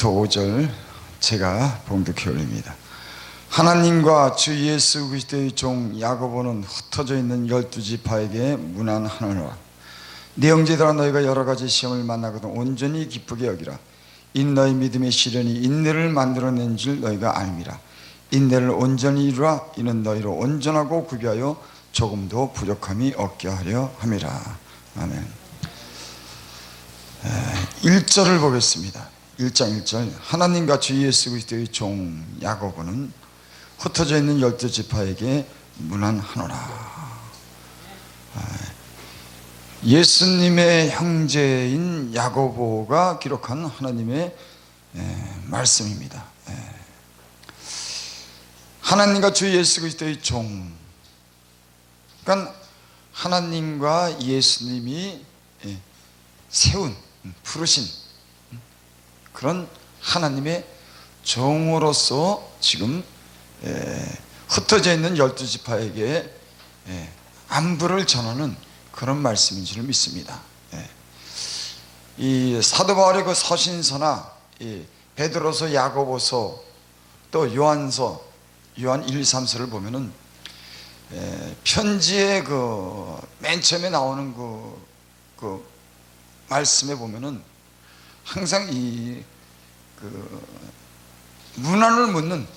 5절 제가 봉독해 올립니다. 하나님과 주 예수 그리스도의 종 야고보는 흩어져 있는 12지파에게 문안하노라. 네 형제들아, 너희가 여러 가지 시험을 만나거든 온전히 기쁘게 여기라. 인 너희 믿음의 시련이 인내를 만들어낸 줄 너희가 알미라. 인내를 온전히 이루라. 이는 너희를 온전하고 구비하여 조금도 부족함이 없게 하려 함이라. 아멘. 1절을 보겠습니다. 1장 1절. 하나님과 주 예수 그리스도의 종 야고보는 흩어져 있는 12지파에게 문안하노라. 예수님의 형제인 야고보가 기록한 하나님의 말씀입니다. 하나님과 주 예수 그리스도의 종, 그러니까 하나님과 예수님이 세운, 부르신 그런 하나님의 종으로서 지금 흩어져 있는 12지파에게 안부를 전하는 그런 말씀인 줄 믿습니다. 이 사도 바울의 그 서신서나 베드로서, 야고보서, 또 요한서, 요한 1, 2, 3서를 보면은 편지의 그 맨 처음에 나오는 그 말씀에 보면은 항상 그 문안을 묻는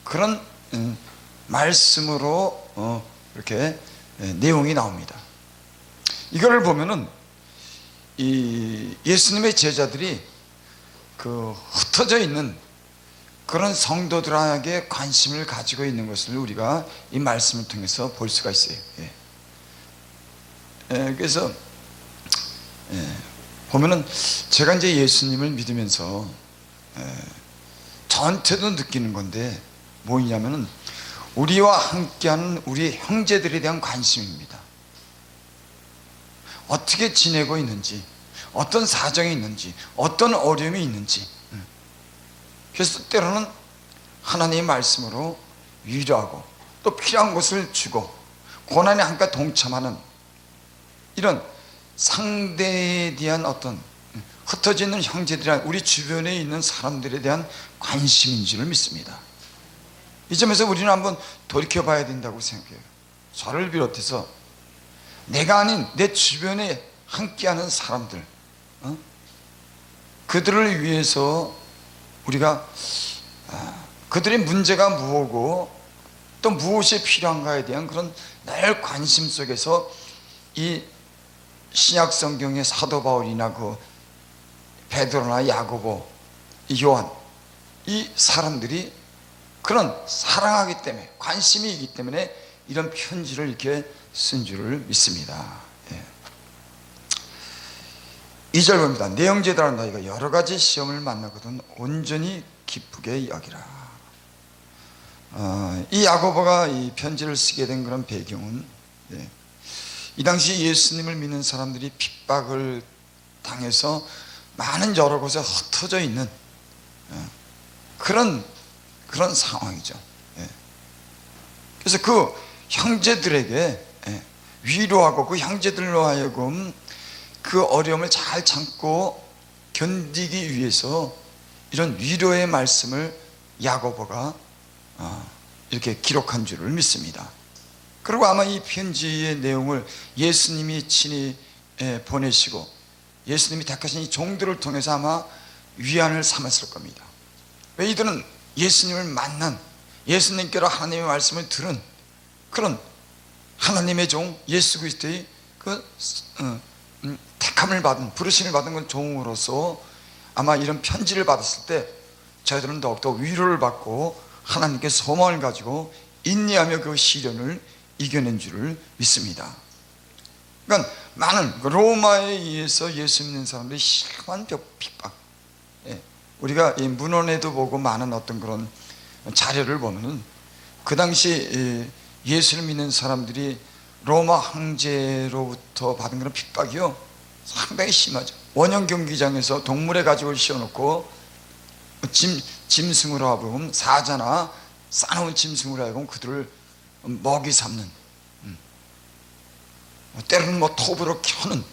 그런 말씀으로 이렇게 내용이 나옵니다. 이거를 보면은 이 예수님의 제자들이 그 흩어져 있는 그런 성도들에게 관심을 가지고 있는 것을 우리가 이 말씀을 통해서 볼 수가 있어요. 그래서 보면은 제가 이제 예수님을 믿으면서 저한테도 느끼는 건데 뭐냐면은 우리와 함께하는 우리 형제들에 대한 관심입니다. 어떻게 지내고 있는지, 어떤 사정이 있는지, 어떤 어려움이 있는지. 그래서 때로는 하나님의 말씀으로 위로하고 또 필요한 것을 주고 고난에 함께 동참하는 이런 상대에 대한 어떤 흩어져 있는 형제들이나 우리 주변에 있는 사람들에 대한 관심인 줄을 믿습니다. 이 점에서 우리는 한번 돌이켜 봐야 된다고 생각해요. 저를 비롯해서 내가 아닌 내 주변에 함께하는 사람들, 그들을 위해서 우리가 그들의 문제가 무엇이고 또 무엇이 필요한가에 대한 그런 늘 관심 속에서 이 신약 성경의 사도 바울이나 그 베드로나 야고보, 요한, 이 사람들이 그런 사랑하기 때문에, 관심이 있기 때문에 이런 편지를 이렇게 쓴 줄을 믿습니다. 2절 봅니다. 내 형제들아, 너희가 여러 가지 시험을 만나거든 온전히 기쁘게 여기라. 이 야고보가 이 편지를 쓰게 된 그런 배경은 이 당시 예수님을 믿는 사람들이 핍박을 당해서 많은 여러 곳에 흩어져 있는 그런 상황이죠. 그래서 그 형제들에게 위로하고 그 형제들로 하여금 그 어려움을 잘 참고 견디기 위해서 이런 위로의 말씀을 야고보가 이렇게 기록한 줄을 믿습니다. 그리고 아마 이 편지의 내용을 예수님이 친히 보내시고 예수님이 택하신 이 종들을 통해서 아마 위안을 삼았을 겁니다. 왜? 이들은 예수님을 만난, 예수님께로 하나님의 말씀을 들은 그런 하나님의 종 예수 그리스도의 그 택함을 받은, 부르심을 받은 건 종으로서 아마 이런 편지를 받았을 때 저희들은 더욱더 위로를 받고 하나님께 소망을 가지고 인내하며 그 시련을 이겨낸 줄을 믿습니다. 그러니까 많은 로마에 의해서 예수 믿는 사람들이 심한 핍박, 우리가 이 문헌에도 보고 많은 어떤 그런 자료를 보면은 그 당시 예수를 믿는 사람들이 로마 황제로부터 받은 그런 핍박이요 상당히 심하죠. 원형 경기장에서 동물의 가죽을 씌워놓고 짐승으로 하여금 사자나 싸놓은 짐승으로 하여금 그들을 먹이 삼는, 때로는 톱으로 켜는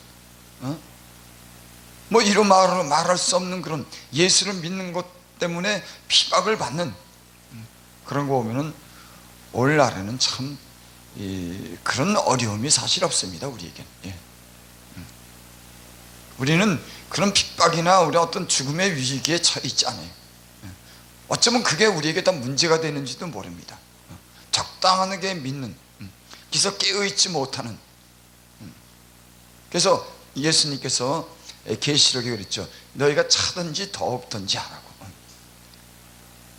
뭐 이루 말할 수 없는 그런 예수를 믿는 것 때문에 핍박을 받는 그런 거 보면은 오늘날에는 참 그런 어려움이 사실 없습니다. 우리에게. 우리는 그런 핍박이나 우리 어떤 죽음의 위기에 처해 있지 않아요. 어쩌면 그게 우리에게 더 문제가 되는지도 모릅니다. 적당하게 믿는, 그래서 깨어있지 못하는. 그래서 예수님께서 계시록에 그랬죠. 너희가 차든지 더없든지 하라고.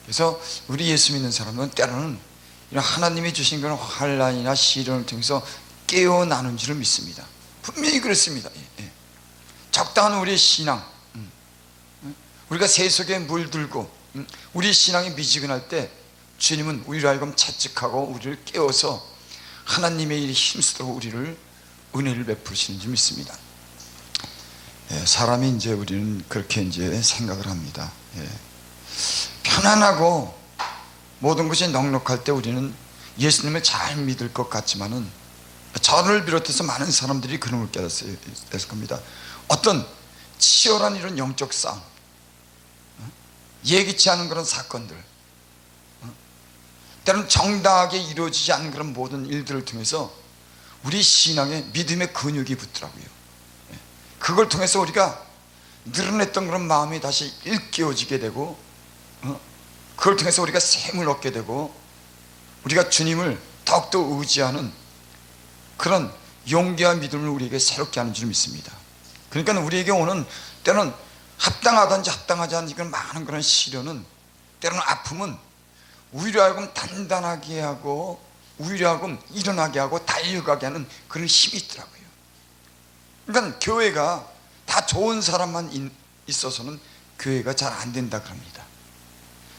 그래서 우리 예수 믿는 사람은 때로는 이런 하나님이 주신 그런 환난이나 시련을 통해서 깨어나는 줄을 믿습니다. 분명히 그렇습니다. 적당한 우리의 신앙, 우리가 세속에 물들고 우리 신앙이 미지근할 때 주님은 우리를 하여금 채찍하고 우리를 깨워서 하나님의 일에 힘쓰도록 우리를 은혜를 베푸시는 줄 믿습니다. 사람이 이제 우리는 그렇게 이제 생각을 합니다. 편안하고 모든 것이 넉넉할 때 우리는 예수님을 잘 믿을 것 같지만은, 저를 비롯해서 많은 사람들이 그런 걸 깨닫을 겁니다. 어떤 치열한 이런 영적 싸움, 예기치 않은 그런 사건들, 때로는 정당하게 이루어지지 않은 그런 모든 일들을 통해서 우리 신앙에 믿음의 근육이 붙더라고요. 그걸 통해서 우리가 늘어냈던 그런 마음이 다시 일깨워지게 되고, 그걸 통해서 우리가 샘을 얻게 되고, 우리가 주님을 더욱더 의지하는 그런 용기와 믿음을 우리에게 새롭게 하는 줄 믿습니다. 그러니까 우리에게 오는 때로는 합당하든지 합당하지 않은 그런 많은 그런 시련은, 때로는 아픔은 우리로 하여금 단단하게 하고 우리로 하여금 일어나게 하고 달려가게 하는 그런 힘이 있더라고요. 그러니까 교회가 다 좋은 사람만 있어서는 교회가 잘 안 된다 그럽니다.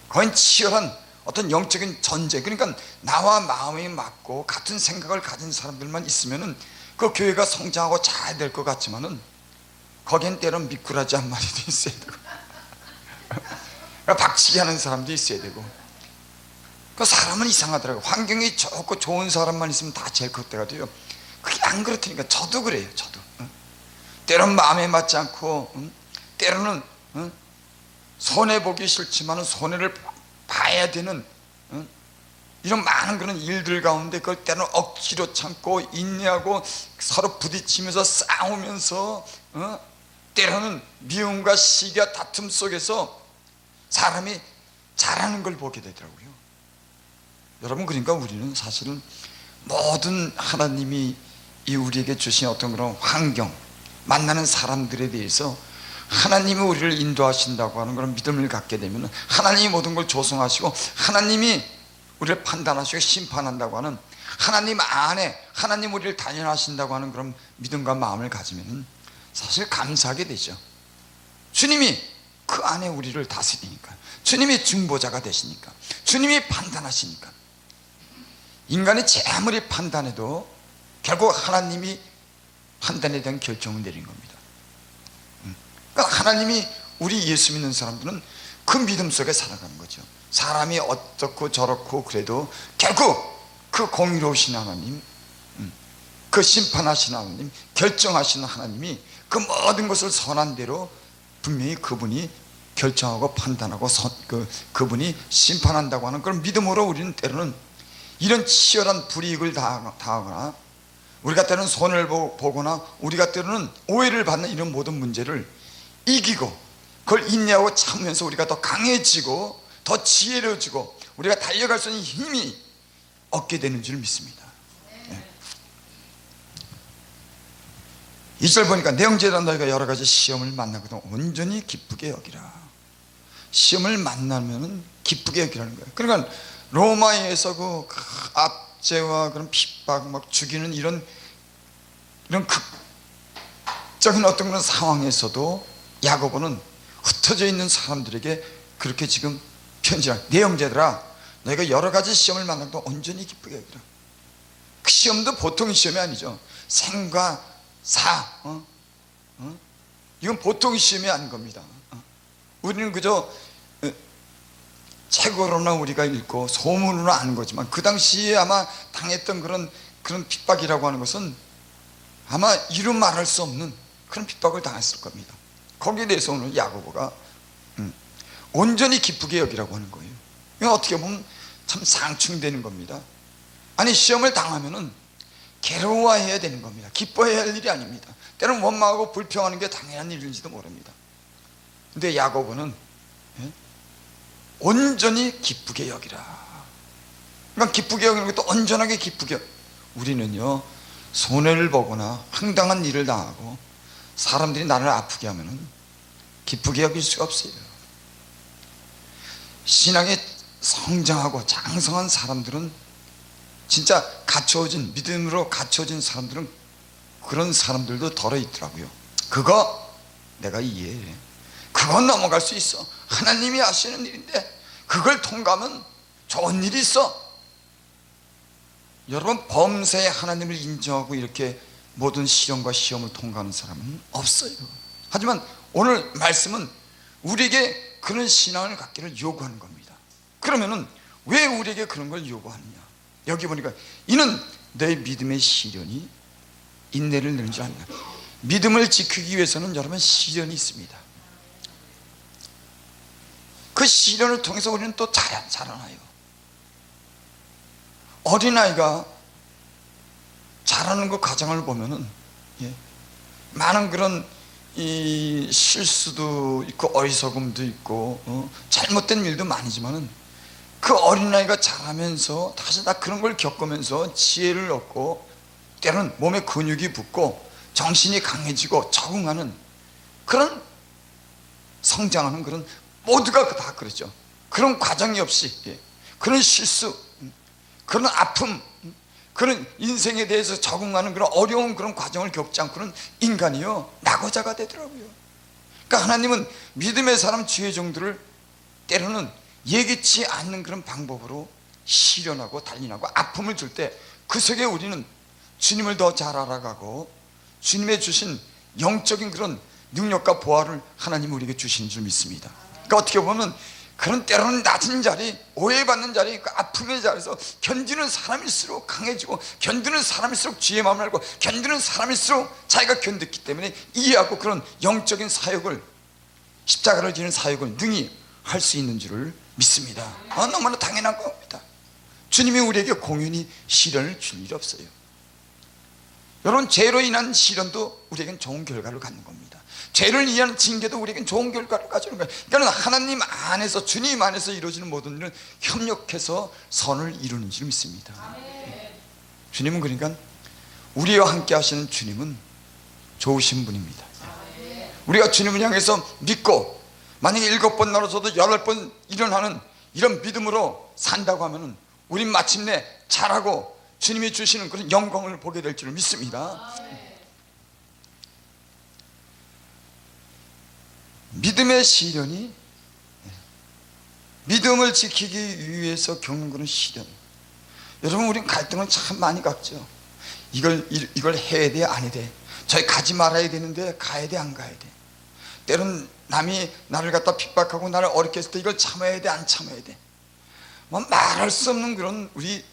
거의 치열한 어떤 영적인 전쟁, 그러니까 나와 마음이 맞고 같은 생각을 가진 사람들만 있으면은 그 교회가 성장하고 잘 될 것 같지만은 거긴 때론 미꾸라지 한 마리도 있어야 되고 박치기 하는 사람도 있어야 되고, 그 사람은 이상하더라고요. 환경이 좋고 좋은 사람만 있으면 다 제일 컸대가 돼요. 그게 안 그렇다니까. 저도 그래요. 저도 때론 마음에 맞지 않고, 때로는 손해보기 싫지만 손해를 봐야 되는 이런 많은 그런 일들 가운데 그걸 때로는 억지로 참고 인내하고 서로 부딪히면서 싸우면서, 때로는 미움과 시기와 다툼 속에서 사람이 자라는 걸 보게 되더라고요. 여러분, 그러니까 우리는 사실은 모든 하나님이 우리에게 주신 어떤 그런 환경, 만나는 사람들에 대해서 하나님이 우리를 인도하신다고 하는 그런 믿음을 갖게 되면, 하나님이 모든 걸 조성하시고 하나님이 우리를 판단하시고 심판한다고 하는, 하나님 안에 하나님 우리를 단련하신다고 하는 그런 믿음과 마음을 가지면 사실 감사하게 되죠. 주님이 그 안에 우리를 다스리니까, 주님이 중보자가 되시니까, 주님이 판단하시니까. 인간이 아무리 판단해도 결국 하나님이 판단에 대한 결정을 내린 겁니다. 그러니까 하나님이 우리 예수 믿는 사람들은 그 믿음 속에 살아가는 거죠. 사람이 어떻고 저렇고 그래도 결국 그 공의로우신 하나님, 그 심판하신 하나님, 결정하시는 하나님이 그 모든 것을 선한 대로 분명히 그분이 결정하고 판단하고 그분이 심판한다고 하는 그런 믿음으로 우리는 때로는 이런 치열한 불이익을 당하거나, 우리가 때로는 손해를 보거나, 우리가 때로는 오해를 받는 이런 모든 문제를 이기고 그걸 인내하고 참으면서 우리가 더 강해지고 더 지혜로워지고 우리가 달려갈 수 있는 힘이 얻게 되는 줄 믿습니다. 2절 보니까 내 형제들아 너희가 여러 가지 시험을 만나거든 온전히 기쁘게 여기라. 시험을 만나면 기쁘게 여기라는 거예요. 그러니까 로마에서 그 압제와 그런 핍박, 막 죽이는 이런 극적인 어떤 그런 상황에서도 야고보는 흩어져 있는 사람들에게 그렇게 지금 편지를, 내 형제들아 너희가 여러 가지 시험을 만나도 온전히 기쁘게 여기라. 그 시험도 보통 시험이 아니죠. 생과 사, 이건 보통 시험이 아닌 겁니다. 우리는 그저 책으로나 우리가 읽고 소문으로 아는 거지만, 그 당시에 아마 당했던 그런 핍박이라고 하는 것은 아마 이루 말할 수 없는 그런 핍박을 당했을 겁니다. 거기에 대해서 오늘 야고보가 온전히 기쁘게 여기라고 하는 거예요. 이거 어떻게 보면 참 상충되는 겁니다. 아니, 시험을 당하면은 괴로워해야 되는 겁니다. 기뻐해야 할 일이 아닙니다. 때로는 원망하고 불평하는 게 당연한 일인지도 모릅니다. 근데 야고보는 온전히 기쁘게 여기라. 그러니까 기쁘게 여기는 것도 온전하게 기쁘게. 우리는요, 손해를 보거나 황당한 일을 당하고 사람들이 나를 아프게 하면은 기쁘게 여길 수가 없어요. 신앙에 성장하고 장성한 사람들은, 진짜 갖춰진, 믿음으로 갖춰진 사람들은 그런 사람들도 덜어 있더라고요. 그거 내가 이해해. 그건 넘어갈 수 있어. 하나님이 하시는 일인데 그걸 통과하면 좋은 일이 있어. 여러분, 범사에 하나님을 인정하고 이렇게 모든 시련과 시험을 통과하는 사람은 없어요. 하지만 오늘 말씀은 우리에게 그런 신앙을 갖기를 요구하는 겁니다. 그러면은 왜 우리에게 그런 걸 요구하느냐? 여기 보니까 이는 너의 믿음의 시련이 인내를 내는 줄 압니다. 믿음을 지키기 위해서는 여러분 시련이 있습니다. 그 시련을 통해서 우리는 또 자라나요. 어린아이가 자라는 그 과정을 보면은 많은 그런 이 실수도 있고 어리석음도 있고 잘못된 일도 많이지만은 그 어린아이가 자라면서 다시 다 그런 걸 겪으면서 지혜를 얻고 때로는 몸에 근육이 붙고 정신이 강해지고 적응하는 그런 성장하는 그런, 모두가 다 그러죠. 그런 과정이 없이 그런 실수, 그런 아픔, 그런 인생에 대해서 적응하는 그런 어려운 그런 과정을 겪지 않고는 인간이요 낙오자가 되더라고요. 그러니까 하나님은 믿음의 사람 주의 종들을 때로는 예기치 않는 그런 방법으로 시련하고 단련하고 아픔을 줄 때 그 속에 우리는 주님을 더 잘 알아가고 주님의 주신 영적인 그런 능력과 보화를 하나님 우리에게 주신 줄 믿습니다. 그러니까 어떻게 보면 그런 때로는 낮은 자리, 오해받는 자리, 그 아픔의 자리에서 견디는 사람일수록 강해지고, 견디는 사람일수록 주의 마음을 알고, 견디는 사람일수록 자기가 견뎠기 때문에 이해하고 그런 영적인 사역을, 십자가를 지는 사역을 능히 할 수 있는 줄을 믿습니다. 너무나 당연한 겁니다. 주님이 우리에게 공연히 시련을 줄 일이 없어요. 여러분, 죄로 인한 시련도 우리에겐 좋은 결과를 갖는 겁니다. 죄를 위한 징계도 우리에겐 좋은 결과를 가져오는 거예요. 그러니까 하나님 안에서, 주님 안에서 이루어지는 모든 일은 협력해서 선을 이루는 줄 믿습니다. 주님은, 그러니까 우리와 함께 하시는 주님은 좋으신 분입니다. 우리가 주님을 향해서 믿고 만약에 7번 넘어져도 8번 일어나는 이런 믿음으로 산다고 하면은 우린 마침내 잘하고 주님이 주시는 그런 영광을 보게 될 줄 믿습니다. 믿음의 시련이, 믿음을 지키기 위해서 겪는 그런 시련. 여러분, 우린 갈등을 참 많이 갖죠. 이걸 해야 돼, 안 해야 돼? 저기 가지 말아야 되는데 가야 돼, 안 가야 돼? 때론 남이 나를 갖다 핍박하고 나를 어렵게 했을 때 이걸 참아야 돼, 안 참아야 돼? 뭐 말할 수 없는 그런 우리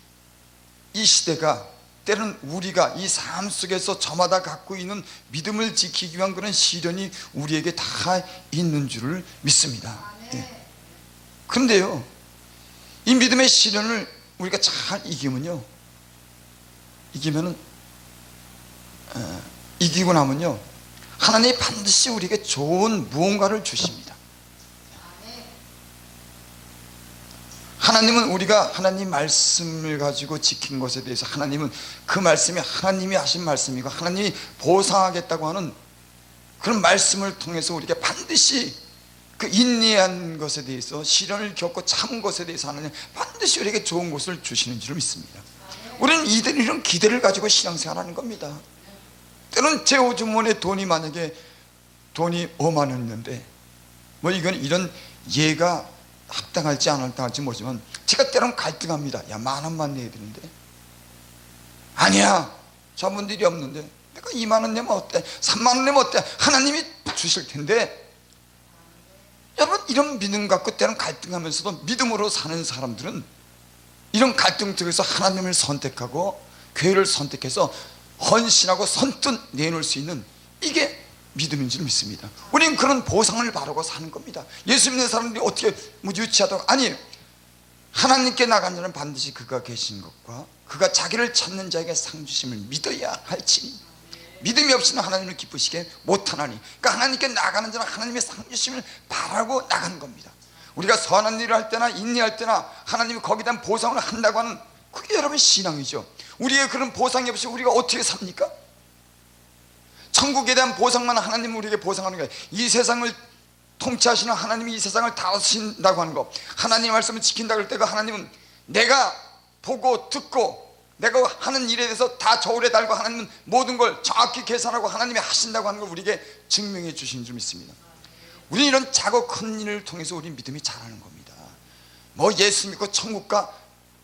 이 시대가, 때로는 우리가 이 삶 속에서 저마다 갖고 있는 믿음을 지키기 위한 그런 시련이 우리에게 다 있는 줄을 믿습니다. 그런데요, 이 믿음의 시련을 우리가 잘 이기면요, 이기고 나면요, 하나님이 반드시 우리에게 좋은 무언가를 주십니다. 하나님은 우리가 하나님 말씀을 가지고 지킨 것에 대해서, 하나님은 그 말씀이 하나님이 하신 말씀이고 하나님이 보상하겠다고 하는 그런 말씀을 통해서 우리에게 반드시 그 인내한 것에 대해서, 시련을 겪고 참은 것에 대해서 하나님 반드시 우리에게 좋은 것을 주시는 줄 믿습니다. 우리는 이런 기대를 가지고 신앙생활하는 겁니다. 때로는 제 호주머니에 만약에 돈이 5만 원이었는데 뭐 이런 예가 합당할지 안 합당할지 모르지만 제가 때로는 갈등합니다. 야, 10,000원만 내야 되는데, 아니야, 저분 일이 없는데 내가 2만 원 내면 어때? 3만 원 내면 어때? 하나님이 주실 텐데. 여러분, 이런 믿음 갖고 때로는 갈등하면서도 믿음으로 사는 사람들은 이런 갈등 속에서 하나님을 선택하고 교회를 선택해서 헌신하고 선뜻 내놓을 수 있는, 이게 믿음인 줄 믿습니다. 우리는 그런 보상을 바라고 사는 겁니다. 예수 믿는 사람들이 어떻게 뭐 유치하다고, 아니, 하나님께 나간 자는 반드시 그가 계신 것과 그가 자기를 찾는 자에게 상 주심을 믿어야 할지니 믿음이 없이는 하나님을 기쁘시게 못하나니. 그러니까 하나님께 나가는 자는 하나님의 상 주심을 바라고 나가는 겁니다. 우리가 선한 일을 할 때나 인내할 때나 하나님이 거기에 대한 보상을 한다고 하는, 그게 여러분 신앙이죠. 우리의 그런 보상이 없이 우리가 어떻게 삽니까? 천국에 대한 보상만 하나님은 우리에게 보상하는 거예요. 이 세상을 통치하시는 하나님이 이 세상을 다스린다고 하는 거, 하나님의 말씀을 지킨다고 할 때 그 하나님은 내가 보고 듣고 내가 하는 일에 대해서 다 저울에 달고 하나님은 모든 걸 정확히 계산하고 하나님이 하신다고 하는 걸 우리에게 증명해 주신 줄 믿습니다. 우리는 이런 작고 큰 일을 통해서 우리 믿음이 자라는 겁니다. 뭐 예수 믿고 천국 가,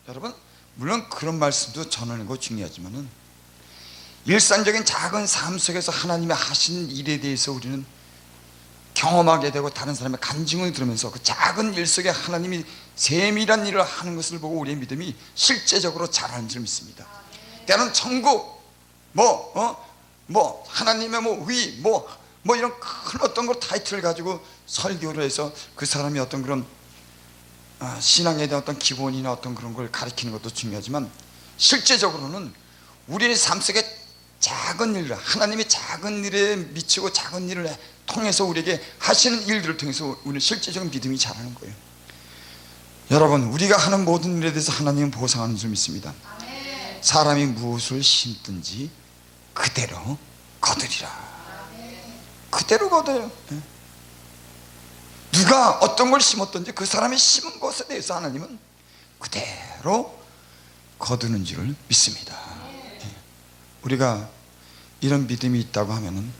여러분 물론 그런 말씀도 전하는 거 중요하지만은 일상적인 작은 삶 속에서 하나님이 하신 일에 대해서 우리는 경험하게 되고 다른 사람의 간증을 들으면서 그 작은 일 속에 하나님이 세밀한 일을 하는 것을 보고 우리의 믿음이 실제적으로 자라는 줄 믿습니다. 때로는 천국 뭐 하나님의 뭐 위 뭐 이런 큰 어떤 걸 타이틀을 가지고 설교를 해서 그 사람이 어떤 그런 신앙에 대한 어떤 기본이나 어떤 그런 걸 가리키는 것도 중요하지만 실제적으로는 우리의 삶 속에 작은 일을, 하나님이 작은 일에 미치고 작은 일을 통해서 우리에게 하시는 일들을 통해서 우리는 실제적인 믿음이 자라는 거예요. 여러분, 우리가 하는 모든 일에 대해서 하나님은 보상하는 줄 믿습니다. 사람이 무엇을 심든지 그대로 거두리라. 그대로 거둬요. 누가 어떤 걸 심었든지 그 사람이 심은 것에 대해서 하나님은 그대로 거두는 줄을 믿습니다. 우리가 이런 믿음이 있다고 하면은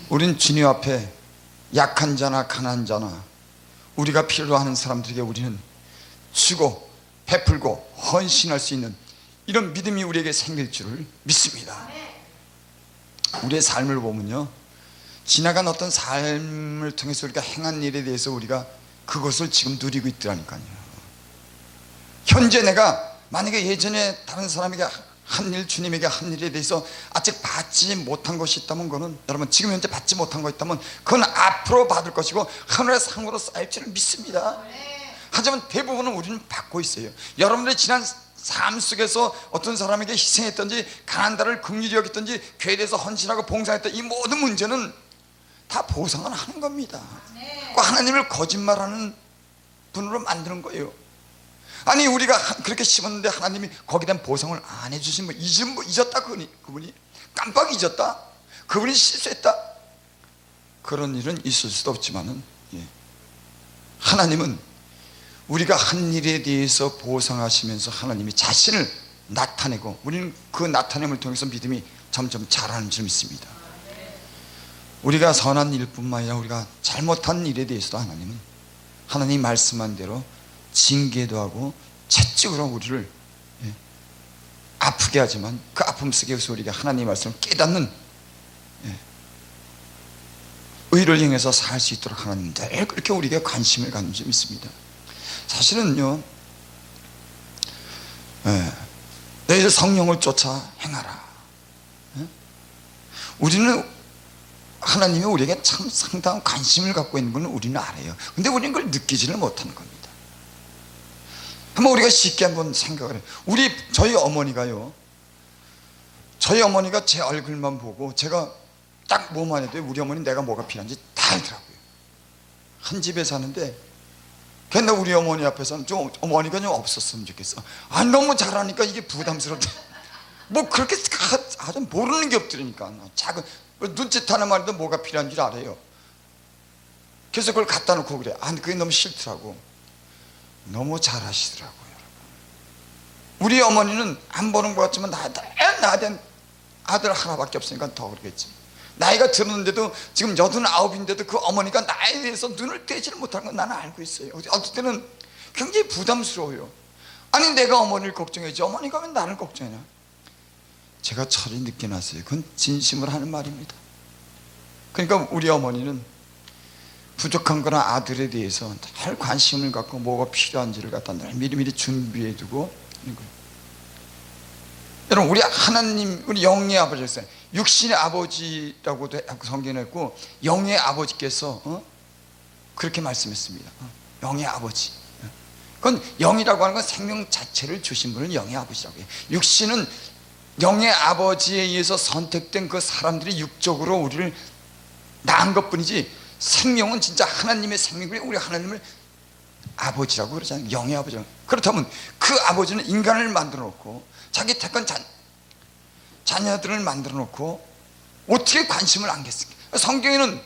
우린 주님 앞에 약한 자나 가난한 자나 우리가 필요로 하는 사람들에게 우리는 주고 베풀고 헌신할 수 있는 이런 믿음이 우리에게 생길 줄을 믿습니다. 우리의 삶을 보면요, 지나간 어떤 삶을 통해서 우리가 행한 일에 대해서 우리가 그것을 지금 누리고 있더라니까요. 현재 내가 만약에 예전에 다른 사람에게 한 일, 주님에게 한 일에 대해서 아직 받지 못한 것이 있다면, 그거는 여러분 지금 현재 받지 못한 것 있다면 그건 앞으로 받을 것이고 하늘의 상으로 쌓일 줄을 믿습니다. 하지만 대부분은 우리는 받고 있어요. 여러분들의 지난 삶 속에서 어떤 사람에게 희생했든지 가난다를 긍휼히 여겼든지 교회에 대해서 헌신하고 봉사했던 이 모든 문제는 다 보상을 하는 겁니다. 하나님을 거짓말하는 분으로 만드는 거예요. 아니, 우리가 그렇게 심었는데 하나님이 거기에 대한 보상을 안 해주신 분, 잊었다, 그분이 깜빡 잊었다, 그분이 실수했다, 그런 일은 있을 수도 없지만은, 하나님은 우리가 한 일에 대해서 보상하시면서 하나님이 자신을 나타내고 우리는 그 나타냄을 통해서 믿음이 점점 자라는 줄 믿습니다. 우리가 선한 일뿐만 아니라 우리가 잘못한 일에 대해서도 하나님은 하나님 말씀한 대로 징계도 하고 채찍으로 우리를 아프게 하지만 그 아픔 속에서 우리가 하나님의 말씀을 깨닫는 의를 행해서 살 수 있도록 하나님 늘 그렇게 우리에게 관심을 갖는 줄 믿습니다. 사실은요, 너희들 성령을 쫓아 행하라. 우리는 하나님이 우리에게 참 상당한 관심을 갖고 있는 건 우리는 알아요. 근데 우리는 그걸 느끼지를 못하는 겁니다. 한번 우리가 쉽게 한번 생각을 해요. 저희 어머니가요, 저희 어머니가 제 얼굴만 보고 제가 딱 뭐만 해도 우리 어머니 내가 뭐가 필요한지 다 알더라고요. 한 집에 사는데 근데 우리 어머니 앞에서는 좀 어머니가 좀 없었으면 좋겠어. 너무 잘하니까 이게 부담스럽다. 뭐 그렇게 아주 모르는 게 없더라니까. 작은 눈짓 하는 말도 뭐가 필요한 줄 알아요. 그래서 그걸 갖다 놓고 그래. 그게 너무 싫더라고. 너무 잘하시더라고요. 우리 어머니는 안 보는 것 같지만 나한테 아들 하나밖에 없으니까 더 그러겠지. 나이가 들었는데도 지금 89인데도 그 어머니가 나에 대해서 눈을 떼지를 못하는 건 나는 알고 있어요. 어떨 때는 굉장히 부담스러워요. 아니, 내가 어머니를 걱정해야지 어머니가 왜 나를 걱정하냐. 제가 철이 늦게 났어요. 그건 진심으로 하는 말입니다. 그러니까 우리 어머니는 부족한 거나 아들에 대해서 늘 관심을 갖고 뭐가 필요한지를 갖다 늘 미리미리 준비해 두고 있는 거예요. 여러분, 우리 하나님, 우리 영의 아버지였어요. 육신의 아버지라고도 성경에 했고 영의 아버지께서 그렇게 말씀했습니다. 영의 아버지. 그건 영이라고 하는 건 생명 자체를 주신 분을 영의 아버지라고 해요. 육신은 영의 아버지에 의해서 선택된 그 사람들이 육적으로 우리를 낳은 것뿐이지, 생명은 진짜 하나님의 생명이 우리 하나님을 아버지라고 그러잖아요. 영의 아버지. 그렇다면 그 아버지는 인간을 만들어 놓고 자기 택한 자녀들을 만들어 놓고 어떻게 관심을 안 갖습니까? 성경에는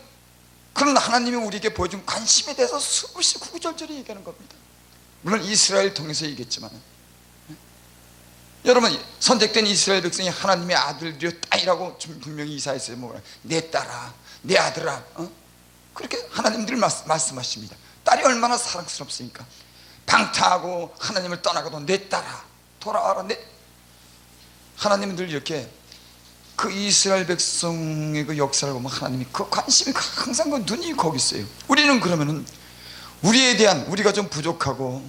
그런 하나님이 우리에게 보여준 관심에 대해서 수없이 구구절절히 얘기하는 겁니다. 물론 이스라엘 통해서 얘기했지만, 여러분, 선택된 이스라엘 백성이 하나님의 아들이요 딸이라고 분명히 이사야서에 뭐라, 내 딸아, 내 아들아, 그렇게 하나님들 말씀하십니다. 딸이 얼마나 사랑스럽습니까? 방탕하고 하나님을 떠나고도 내 딸아 돌아와라. 하나님은 늘 이렇게 그 이스라엘 백성의 그 역사를 보면 하나님이 그 관심이 항상 그 눈이 거기 있어요. 우리는 그러면은 우리에 대한, 우리가 좀 부족하고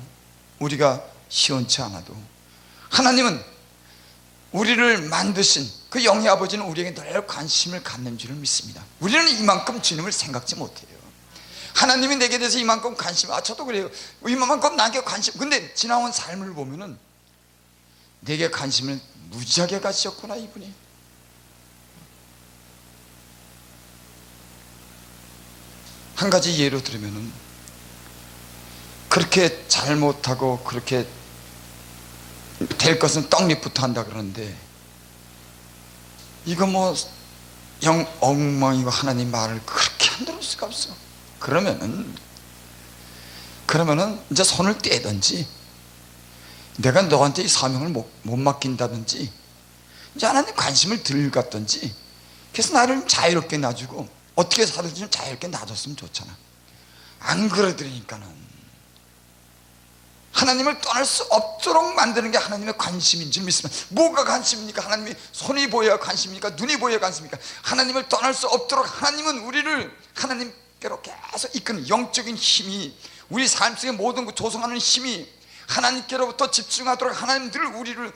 우리가 시원치 않아도 하나님은 우리를 만드신 그 영의 아버지는 우리에게 늘 관심을 갖는 줄을 믿습니다. 우리는 이만큼 주님을 생각지 못해요. 하나님이 내게 대해서 이만큼 관심, 저도 그래요. 이만큼 나에게 관심. 근데 지나온 삶을 보면은 내게 관심을 무지하게 가지셨구나 이분이. 한 가지 예로 들으면은, 그렇게 잘못하고 그렇게 될 것은 떡잎부터 한다 그러는데, 이거 뭐 엉망이고 하나님 말을 그렇게 안 들을 수가 없어. 그러면은 이제 손을 떼든지, 내가 너한테 이 사명을 못 맡긴다든지, 이제 하나님 관심을 덜 갖든지, 그래서 나를 자유롭게 놔주고 어떻게 살든지 좀 자유롭게 놔줬으면 좋잖아. 안 그러더니까는 하나님을 떠날 수 없도록 만드는 게 하나님의 관심인 줄 믿습니다. 뭐가 관심입니까? 하나님이 손이 보여야 관심입니까? 눈이 보여야 관심입니까? 하나님을 떠날 수 없도록 하나님은 우리를 하나님께로 계속 이끄는 영적인 힘이, 우리 삶 속의 모든 그 조성하는 힘이 하나님께로부터 집중하도록 하나님 늘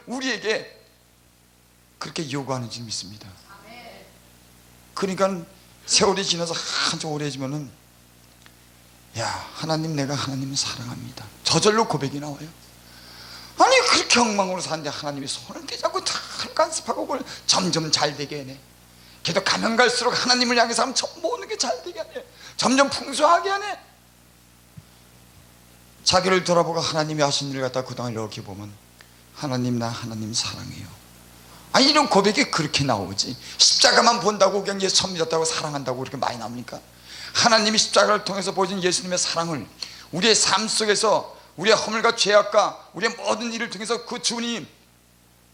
우리에게 그렇게 요구하는 줄 믿습니다. 그러니까 세월이 지나서 한참 오래지면은, 야, 하나님, 내가 하나님을 사랑합니다, 저절로 고백이 나와요. 아니, 그렇게 엉망으로 사는데 하나님이 손을 떼자고 다 간섭하고 그걸 점점 잘 되게 하네. 걔도 가면 갈수록 하나님을 향해서 하면 모든 게 잘 되게 하네. 점점 풍성하게 하네. 자기를 돌아보고 하나님이 하신 일을 갖다 그동안 이렇게 보면, 하나님, 나 하나님 사랑해요. 아니, 이런 고백이 그렇게 나오지. 십자가만 본다고 그냥 예수 처음 믿었다고 사랑한다고 그렇게 많이 나옵니까? 하나님이 십자가를 통해서 보여준 예수님의 사랑을 우리의 삶 속에서, 우리의 허물과 죄악과 우리의 모든 일을 통해서 그 주님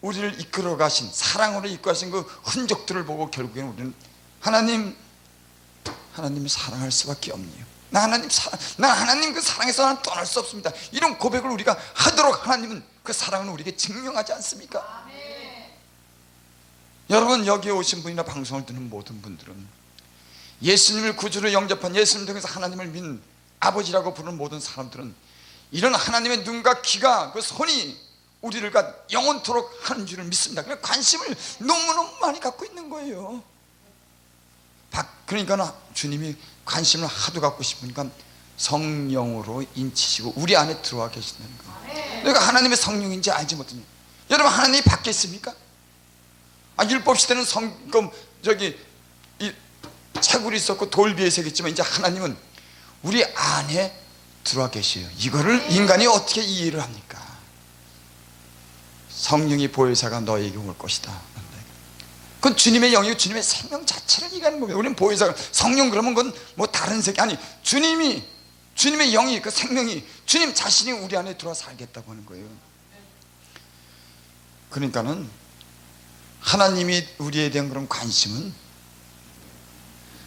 우리를 이끌어 가신, 사랑으로 이끌어 가신 그 흔적들을 보고 결국에는 우리는 하나님 사랑할 수밖에 없네요. 나 하나님 그 사랑에서 난 떠날 수 없습니다. 이런 고백을 우리가 하도록 하나님은 그 사랑을 우리에게 증명하지 않습니까? 여러분, 여기에 오신 분이나 방송을 듣는 모든 분들은 예수님을 구주로 영접한, 예수님을 통해서 하나님을 믿는, 아버지라고 부르는 모든 사람들은 이런 하나님의 눈과 귀가, 그 손이 우리를 영원토록 하는 줄을 믿습니다. 그래서 관심을 너무너무 많이 갖고 있는 거예요. 그러니까 주님이 관심을 하도 갖고 싶으니까 성령으로 인치시고 우리 안에 들어와 계신다는 거예요. 내가 하나님의 성령인지 알지 못하니, 여러분, 하나님이 밖에 있습니까? 율법 시대는 이 채굴이 있었고 돌비에 새겼지만, 이제 하나님은 우리 안에 들어와 계셔요. 이거를 인간이 어떻게 이해를 합니까? 성령이 보혜사가 너에게 올 것이다. 그건 주님의 영이고 주님의 생명 자체를 얘기하는 겁니다. 우리는 보혜사가, 성령 그러면 그건 뭐 다른 세계, 아니, 주님의 영이, 그 생명이, 주님 자신이 우리 안에 들어와 살겠다고 하는 거예요. 그러니까는 하나님이 우리에 대한 그런 관심은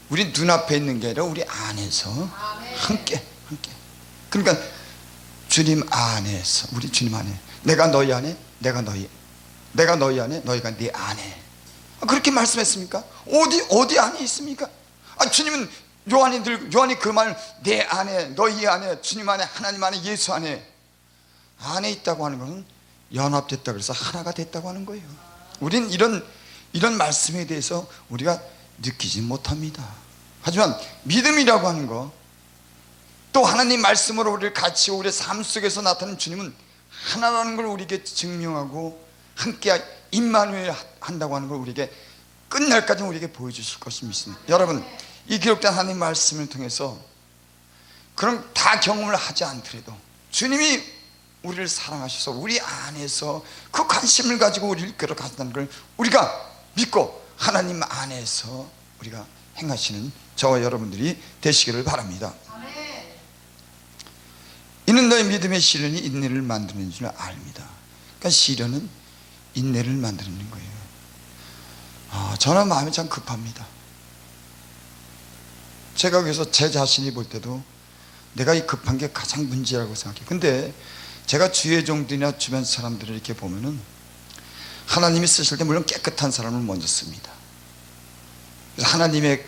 우리 눈앞에 있는 게 아니라 우리 안에서 함께. 그러니까 주님 안에서, 우리 주님 안에, 내가 너희 안에, 내가 너희 안에, 너희가 네 안에. 그렇게 말씀했습니까? 어디 안에 있습니까? 주님은 요한이 그 말, 내 안에, 너희 안에, 주님 안에, 하나님 안에, 예수 안에 있다고 하는 것은 연합됐다 그래서 하나가 됐다고 하는 거예요. 우린 이런 이런 말씀에 대해서 우리가 느끼지 못합니다. 하지만 믿음이라고 하는 거, 또 하나님 말씀으로 우리를 같이 우리의 삶 속에서 나타나는 주님은 하나라는 걸 우리에게 증명하고 함께 임마누엘 한다고 하는 걸 우리에게 끝날까지 우리에게 보여주실 것을 믿습니다. 여러분, 이 기록된 하나님 말씀을 통해서 그런 다 경험을 하지 않더라도 주님이 우리를 사랑하셔서 우리 안에서 그 관심을 가지고 우리를 이끌어 가신다는 걸 우리가 믿고 하나님 안에서 우리가 행하시는 저와 여러분들이 되시기를 바랍니다. 이는 너희 믿음의 시련이 인내를 만드는 줄 압니다. 그러니까 시련은 인내를 만드는 거예요. 저는 마음이 참 급합니다. 제가 그래서 제 자신이 볼 때도 내가 이 급한 게 가장 문제라고 생각해요. 근데 제가 주의 종들이나 주변 사람들을 이렇게 보면은 하나님이 쓰실 때 물론 깨끗한 사람을 먼저 씁니다. 그래서 하나님의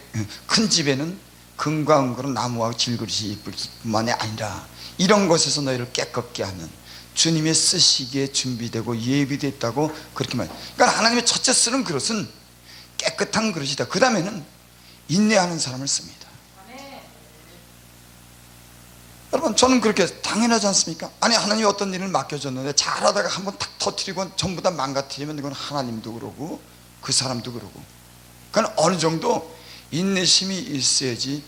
큰 집에는 금과 은으로 나무와 질그릇이 이쁠 뿐만이 아니라 이런 것에서 너희를 깨끗게 하는 주님의 쓰시기에 준비되고 예비됐다고 그렇게 말해요. 그러니까 하나님의 첫째 쓰는 그릇은 깨끗한 그릇이다. 그 다음에는 인내하는 사람을 씁니다. 여러분, 저는 그렇게 당연하지 않습니까? 아니, 하나님이 어떤 일을 맡겨줬는데 잘하다가 한번 탁 터뜨리고 전부 다 망가뜨리면 이건 하나님도 그러고 그 사람도 그러고, 그건 어느 정도 인내심이 있어야지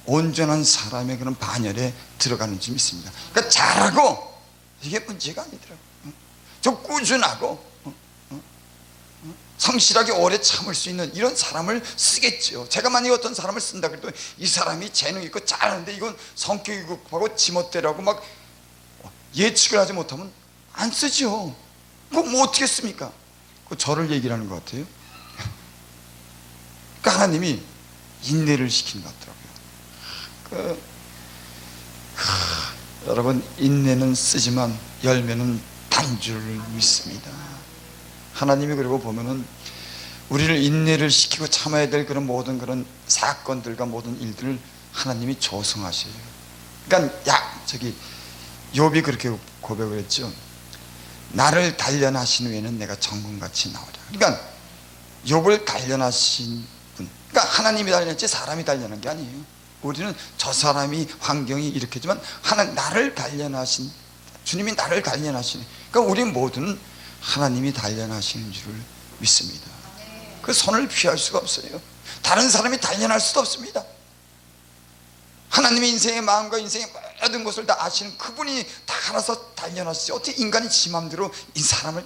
온전한 사람의 그런 반열에 들어가는 줄 믿습니다. 그러니까 잘하고 이게 문제가 아니더라고요. 좀 꾸준하고 성실하게 오래 참을 수 있는 이런 사람을 쓰겠죠. 제가 만약에 어떤 사람을 쓴다 그래도 이 사람이 재능 있고 잘하는데 이건 성격이 급하고 지멋대로하고 막 예측을 하지 못하면 안 쓰죠. 그거 뭐 어떻게 씁니까? 그 저를 얘기를 하는 것 같아요. 그러니까 하나님이 인내를 시키는 것 같더라고요. 여러분, 인내는 쓰지만 열매는 단 줄을 믿습니다. 하나님이 그리고 보면은 우리를 인내를 시키고 참아야 될 그런 모든 그런 사건들과 모든 일들을 하나님이 조성하셔요. 그러니까 욥이 그렇게 고백을 했죠. 나를 단련하신 후에는 내가 정금같이 나오리라. 그러니까 욥을 단련하신 분, 그러니까 하나님이 단련했지 사람이 단련한 게 아니에요. 우리는 저 사람이 환경이 이렇게 지만 나를 단련하신 주님이 나를 단련하시네. 그러니까 우리 모두는 하나님이 단련하시는 줄을 믿습니다. 그 손을 피할 수가 없어요. 다른 사람이 단련할 수도 없습니다. 하나님의 인생의 마음과 인생의 모든 것을 다 아시는 그분이 다 알아서 단련하시지 어떻게 인간이 지 마음대로 이 사람을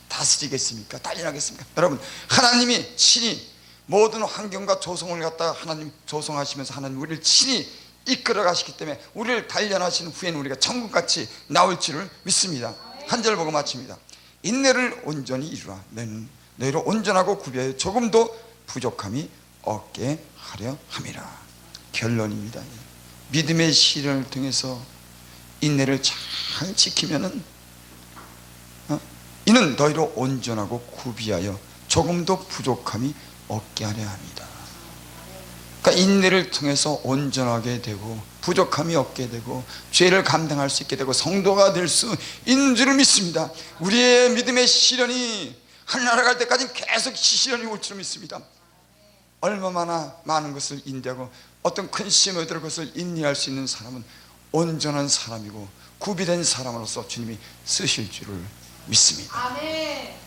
다스리겠습니까? 단련하겠습니까? 여러분, 하나님이 친히 모든 환경과 조성을 갖다가 하나님 조성하시면서 하나님 우리를 친히 이끌어 가시기 때문에 우리를 단련하신 후에는 우리가 천국같이 나올 줄을 믿습니다. 한 절 보고 마칩니다. 인내를 온전히 이루라. 너희를 온전하고 구비하여 조금도 부족함이 없게 하려 함이라. 결론입니다. 믿음의 시련을 통해서 인내를 잘 지키면은 이는 너희로 온전하고 구비하여 조금도 부족함이 없게 하려 합니다. 그러니까 인내를 통해서 온전하게 되고 부족함이 없게 되고 죄를 감당할 수 있게 되고 성도가 될 수 있는 줄을 믿습니다. 우리의 믿음의 시련이 하늘나라 갈 때까지 계속 시련이 올 줄을 믿습니다. 얼마나 많은 것을 인내하고 어떤 큰 시험에 들어 것을 인내할 수 있는 사람은 온전한 사람이고 구비된 사람으로서 주님이 쓰실 줄을 믿습니다. 아멘.